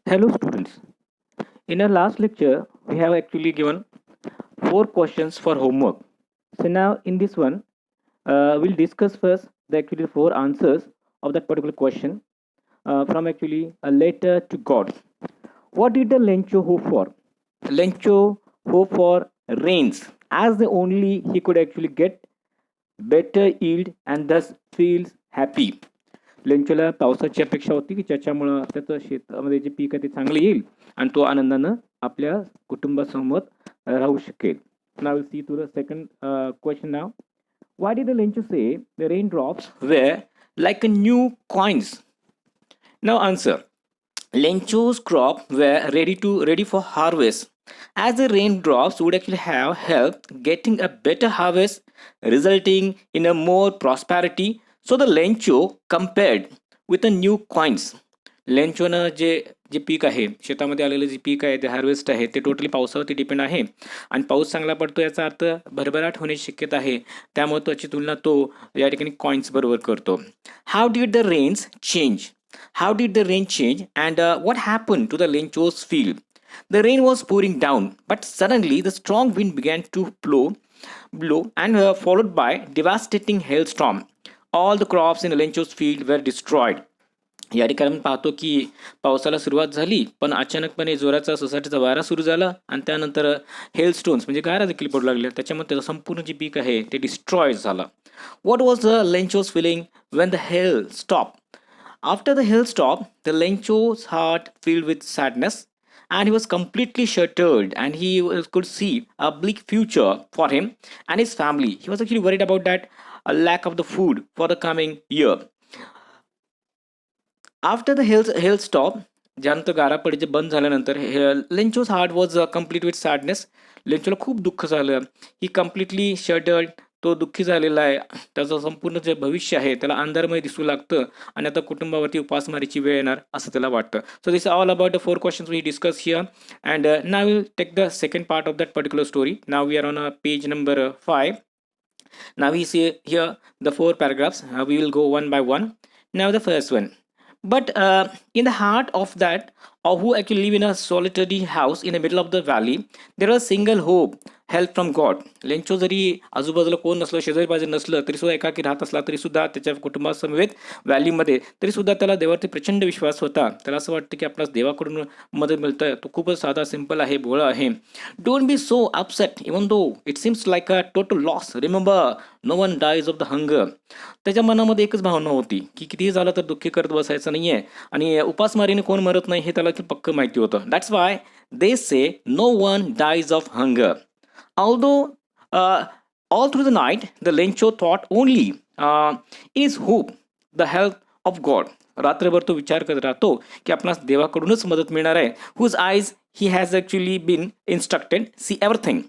Hello students. In our last lecture, we have actually given 4 questions for homework. So now in this one, we'll discuss first the actually 4 answers of that particular question from actually a letter to God. What did the Lencho hope for? Lencho hoped for rains as the only he could actually get better yield and thus feels happy. लेंचोला पावसाची अपेक्षा होती की ज्याच्यामुळं त्याचं शेतामध्ये जे पीक आहे ते चांगलं येईल आणि तो आनंदानं आपल्या कुटुंबासमोर राहू शकेल. Now we'll see to the second question now. Why did the Lencho say the raindrops were like a new coins? Now answer. Lencho's crop were ready for harvest, as the raindrops would actually have helped getting a better harvest, resulting in a more prosperity. So the Lencho compared with the new coins. लेंचोनं जे जे पीक आहे शेतामध्ये आलेलं जे पीक आहे ते harvest आहे ते टोटली पावसावरती डिपेंड आहे आणि पाऊस चांगला पडतो याचा अर्थ भरभराट होण्याची शक्यता आहे. त्यामुळे त्याची तुलना तो या ठिकाणी कॉइन्स बरोबर करतो. How did the rains change? How did the rain change and what happened to the Lencho's field? The rain was pouring down, but suddenly the strong wind began to blow and followed by devastating hailstorm. All the crops in the Lencho's field were destroyed. या ठिकाणी आपण पाहतो की पावसाला सुरुवात झाली पण अचानकपणे जोराचा सोसायटीचा वारा सुरू झाला आणि त्यानंतर हेलस्टोन्स म्हणजे गारा देखील पडू लागल्या त्याच्यामुळे त्याचं संपूर्ण जे पीक आहे ते डिस्ट्रॉय झालं. What was the Lencho's feeling when the hail stop? After the hill stopped, the Lencho's heart filled with sadness, and he was completely shattered. And he could see a bleak future for him and his family. He was actually worried about that a lack of the food for the coming year. After the hill stopped, ज्यानंतर गारा पडीचे बंद झाल्यानंतर Lencho's heart was complete with sadness. लेंचोला खूप दुःख झालं. ही completely shattered, तो दुःखी झालेला आहे. त्याचं संपूर्ण जे भविष्य आहे त्याला अंधारमय दिसू लागतं आणि आता कुटुंबावरती उपासमारीची वेळ येणार असं त्याला वाटतं. So this all about the 4 questions we discuss here and now will take the second part of that particular story. Now we are on page number 5. Now we see here the 4 paragraphs. We will go one by one. Now the first one. But in the heart of that, or who actually live in a solitary house in the middle of the valley, there was a single hope, help from God. Lencho जरी आजूबाजूला कोण नसलं, शेजारी पाहिजे नसलं तरी सुद्धा एकाकी राहत असला तरी सुद्धा त्याच्या कुटुंबासमवेत व्हॅलीमध्ये तरी सुद्धा त्याला देवावरती प्रचंड विश्वास होता. त्याला असं वाटतं की आपणास देवाकडून मदत मिळतं. तो खूपच साधा सिंपल आहे, भोळा आहे. Don't be so upset even though it seems like a total loss. Remember no one dies of the hunger. त्याच्या मनामध्ये एकच भावना होती की कितीही झालं तर दुःखी करत बसायचं नाही आहे आणि उपासमारीने कोण मरत नाही हे त्याला पक्क माहिती होतं. That's why they say no one dies of hunger. Although all through the night, the Lencho thought only in his hope, the help of God. रात्रभर तो विचार करत राहतो की आपणास देवाकडूनच मदत मिळणार आहे. Whose eyes he has actually been instructed see everything.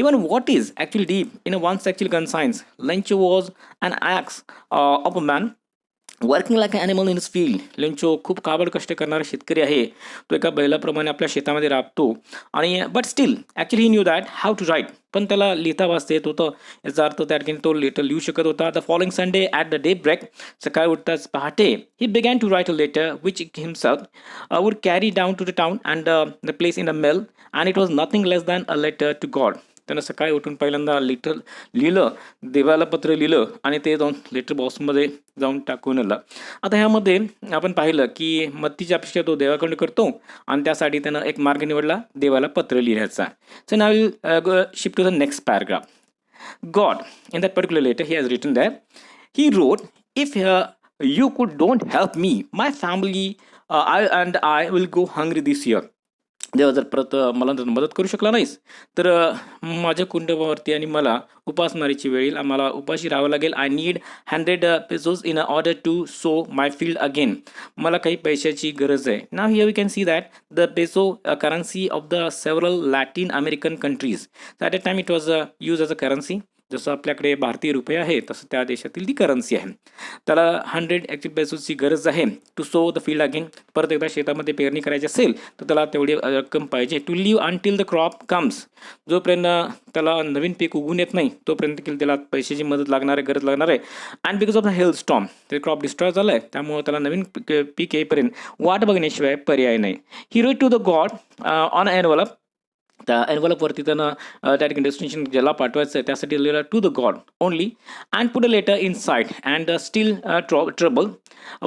Even what is actually deep in one's actual conscience. Lencho was an axe of a man working like animal in field. Lencho खूप काबड कष्ट करणारा शेतकरी आहे. तो एका बैलाप्रमाणे आपल्या शेतामध्ये राबतो आणि but still actually he knew that how to write. पण त्याला लिहिता वाचता येत होतं. याचा अर्थ त्या ठिकाणी तो लेटर लिहू शकत होता. The following Sunday at the day break, सकाळी उठताच पहाटे, he began to write a letter which himself would carry down to the town and the place in a mail and it was nothing less than a letter to God. त्यानं सकाळी उठून पहिल्यांदा letter लिहिलं, देवाला पत्र लिहिलं आणि ते जाऊन लेटर बॉक्समध्ये जाऊन टाकून आलं. आता ह्यामध्ये आपण पाहिलं की मत्तीची अपेक्षा तो देवाकडून करतो आणि त्यासाठी त्यानं एक मार्ग निवडला, देवाला पत्र लिहायचा. So now will shift to the next paragraph. God, in that particular letter, he has written there, he wrote, if you could don't help me, my family I will go hungry this year. देवा जर परत मला जर मदत करू शकला नाहीस तर माझ्या कुटुंबावरती आणि मला उपासमारीची वेळ येईल. आम्हाला उपाशी राहावं लागेल. I need 100 pesos in order to sow my field again. मला काही पैशाची गरज आहे. Now here we can see that the peso currency of the several Latin American countries. So at that time it was used as a currency. जसं आपल्याकडे भारतीय रुपये आहे तसं त्या देशातील ती करन्सी आहे. त्याला 100 ॲक्च्युअल पेसोची गरज आहे to sow the field again. परत एकदा शेतामध्ये पेरणी करायची असेल तर त्याला तेवढी रक्कम पाहिजे to live until the crop comes. जोपर्यंत त्याला नवीन पीक उगवून येत नाही तोपर्यंत देखील त्याला पैशाची मदत लागणार आहे, गरज लागणार आहे. And because of the hell storm ते क्रॉप डिस्ट्रॉय झालं आहे, त्यामुळे त्याला नवीन पीक येईपर्यंत वाट बघण्याशिवाय पर्याय नाही. He wrote to the God on envelope. त्या एनवलपवरती त्यानं त्या ठिकाणी डेस्टिनेशन ज्याला पाठवायचं आहे त्यासाठी लिहिलं to the God only. And put a letter inside and still trouble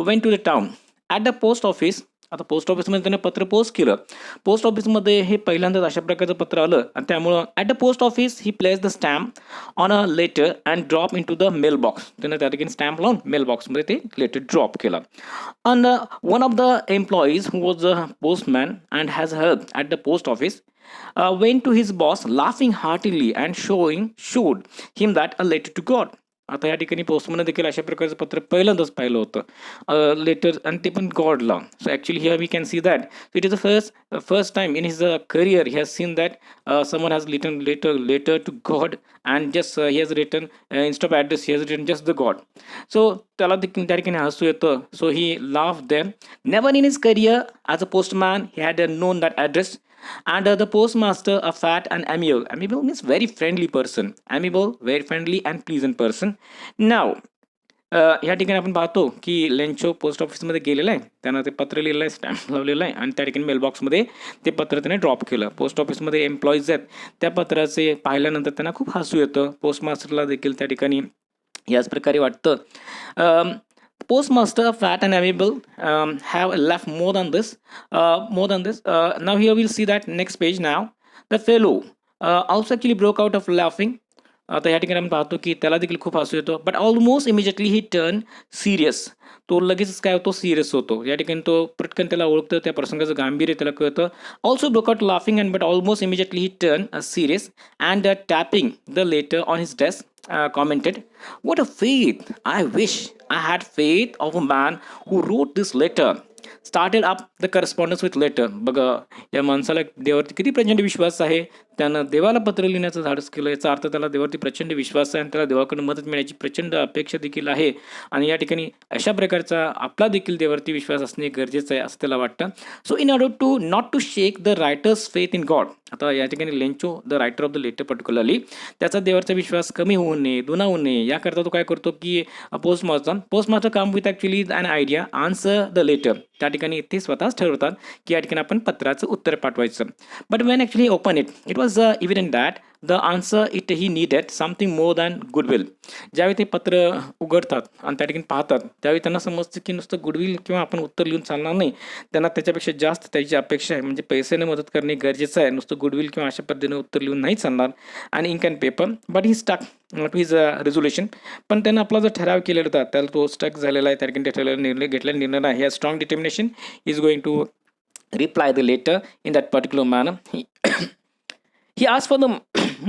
went to the town at the post office. आता पोस्ट ऑफिसमध्ये त्याने पत्र पोस्ट केलं. पोस्ट ऑफिसमध्ये हे पहिल्यांदाच अशा प्रकारचं पत्र आलं आणि त्यामुळं at the post office he place the stamp on a letter and drop into the mailbox. त्यानं त्या ठिकाणी स्टॅम्प लावून मेल बॉक्समध्ये ते लेटर ड्रॉप केलं. And one of the employees who was a postman and has help at the post office went to his boss laughing heartily and showed him that a letter to God. आता या ठिकाणी postman देखील अशा प्रकारचं पत्र पहिल्यांदाच पाहिलं होतं, लेटर, आणि ते पण गॉडला. So actually here we can see that it is the first time in his career he has seen that someone has written letter to God and just he has written instead of address he has written just the God. So त्याला देखील त्या ठिकाणी हसू येतं. So he laugh them. Never in his career as a postman he had known that address. And the postmaster, a fat and amiable. Amiable means very friendly person. Amiable, very friendly and pleasant person. Now, ह्या ठिकाणी आपण पाहतो की Lencho post ऑफिसमध्ये गेलेलं आहे. त्यानं ते पत्र लिहिलं आहे, स्टॅम्प लावलेलं आहे आणि त्या ठिकाणी मेलबॉक्समध्ये ते पत्र त्याने ड्रॉप केलं. पोस्ट ऑफिसमध्ये एम्प्लॉईज आहेत, त्या पत्राचे पाहिल्यानंतर त्यांना खूप हसू येतं. पोस्टमास्टरला देखील त्या ठिकाणी याच प्रकारे वाटतं. Postmaster, fat and amiable, have left more than this. Now here we'll see that next page now. The fellow also actually broke out of laughing. आता या ठिकाणी आपण पाहतो की त्याला देखील खूप हसू येतो. But almost immediately he turn serious. तो लगेच काय होतो, सिरियस होतो. या ठिकाणी तो पटकन त्याला ओळखतं, त्या प्रसंगाचं गांभीर्य त्याला कळतं. Also broke out laughing and but almost immediately he turn serious and tapping the later on his desk commented, "What a faith! I wish I had faith of a man who wrote this letter. Started up the correspondence with letter." बघा, या माणसाला देवावरती किती प्रचंड विश्वास आहे. त्यानं देवाला पत्र लिहिण्याचं धाडस केलं. याचा अर्थ त्याला देवावरती प्रचंड विश्वास आहे आणि त्याला देवाकडून मदत मिळण्याची प्रचंड अपेक्षा देखील आहे. आणि या ठिकाणी अशा प्रकारचा आपला देखील देवावरती विश्वास असणे गरजेचं आहे असं त्याला वाटतं. So in order to not to shake the writer's faith in God. आता या ठिकाणी Lencho, the writer of the letter particularly, त्याचा देवावरचा विश्वास कमी होऊ नये, दुणावू नये, याकरता तो काय करतो की postmaster came with actually an idea answer the letter. त्या ठिकाणी ते स्वतःच ठरवतात की या ठिकाणी आपण पत्राचं उत्तर पाठवायचं. But when actually open it was evident that the answer it he needed something more than goodwill. ज्यावेळी ते पत्र उघडतात आणि त्या ठिकाणी पाहतात त्यावेळी त्यांना समजतं की नुसतं गुडविल किंवा आपण उत्तर लिहून चालणार नाही. त्यांना त्याच्यापेक्षा जास्त त्याची अपेक्षा आहे, म्हणजे पैशाने मदत करणे गरजेचं आहे. नुसतं गुडविल किंवा अशा पद्धतीने उत्तर लिहून नाही चालणार. आणि ink and paper. But he stuck to his resolution. पण त्यानं आपला जो ठराव केलेला होता त्याला तो स्टक झालेला आहे. त्या ठिकाणी ठरलेला निर्णय घेतलेला निर्णय आहे. Strong determination is going to reply the letter in that particular manner. He asked for the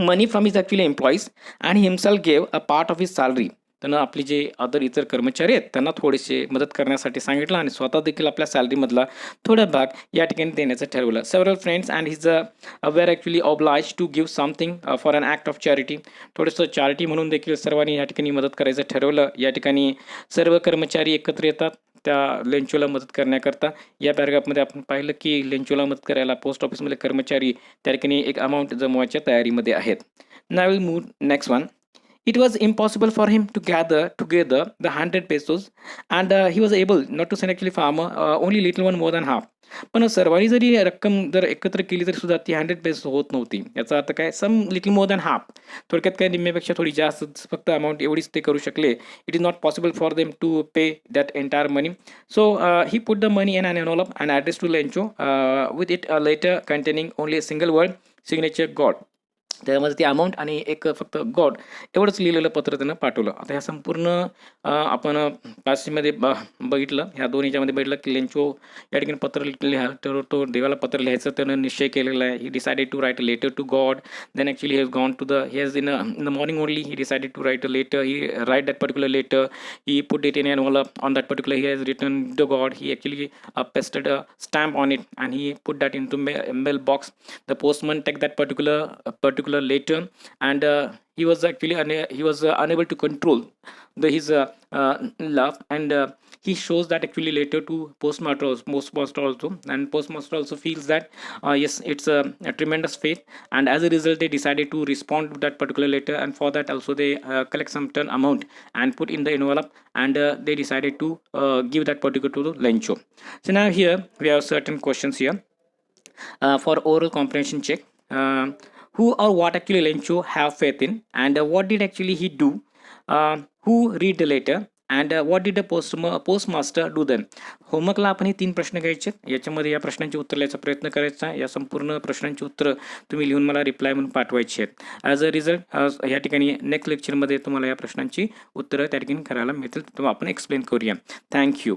money from his actually employees and he himself gave a part of his salary. त्यानं आपले जे इतर कर्मचारी आहेत त्यांना थोडेसे मदत करण्यासाठी सांगितलं आणि स्वतः देखील आपल्या सॅलरीमधला थोडा भाग या ठिकाणी देण्याचं ठरवलं. Several friends and his were actually obliged to give something for an act of charity. थोडंसं चॅरिटी म्हणून देखील सर्वांनी या ठिकाणी मदत करायचं ठरवलं. या ठिकाणी सर्व कर्मचारी एकत्र येतात त्या लेंचोला मदत करण्याकरता. या पॅराग्राफमध्ये आपण पाहिलं की लेंचोला मदत करायला पोस्ट ऑफिसमधले कर्मचारी त्या ठिकाणी एक अमाऊंट जमवायच्या तयारीमध्ये आहेत. Now will move next one. It was impossible for him to gather together the 100 pesos and he was able not to send actually farmer only little one more than half. पण सर्वांनी जरी रक्कम जर एकत्र केली तरी सुद्धा ती 100 पेसो होत नव्हती. याचा अर्थ काय, some little more than half. थोडक्यात काय, निम्म्यापेक्षा थोडी जास्त फक्त अमाऊंट एवढीच ते करू शकले. It is not possible for them to pay that entire money. So he put the money in an envelope and address to Lencho with it a letter containing only a single word signature God. त्यामध्ये ती amount आणि एक फक्त God एवढंच लिहिलेलं पत्र त्यानं पाठवलं. आता ह्या संपूर्ण आपण पाचशेमध्ये बघितलं, ह्या दोन ह्याच्यामध्ये बघितलं की लेंचो या ठिकाणी पत्र तो देवाला पत्र लिहायचं त्यानं निश्चय केलेला आहे. He decided to write a letter to God. Then actually has gone to the has in the morning only he decided to write a letter. He write that particular letter. He put it in envelope on that particular he has written the God. He actually pasted a stamp on it and he put that into mail box. The postman take that particular particular letter, and he was actually unable to control his laugh, and he shows that actually later to postmaster also, and postmaster also feels that yes, it's a tremendous faith, and as a result they decided to respond to that particular letter, and for that also they collect some ton amount and put in the envelope, and they decided to give that particular to Lencho. So now here we have certain questions here for oral comprehension check. Who or what actually Lencho have faith in, and what did actually he do? Who read the letter, and what did the postmaster do then? होमवर्कला आपण हे 3 प्रश्न घ्यायचे, याच्यामध्ये या प्रश्नांची उत्तर लिहायचा प्रयत्न करायचा. या संपूर्ण प्रश्नांची उत्तर तुम्ही लिहून मला रिप्लाय म्हणून पाठवायची आहेत. ॲज अ रिझल्ट या ठिकाणी नेक्स्ट लेक्चरमध्ये तुम्हाला या प्रश्नांची उत्तरं त्या ठिकाणी करायला मिळतील, तेव्हा आपण एक्सप्लेन करूया. थँक्यू.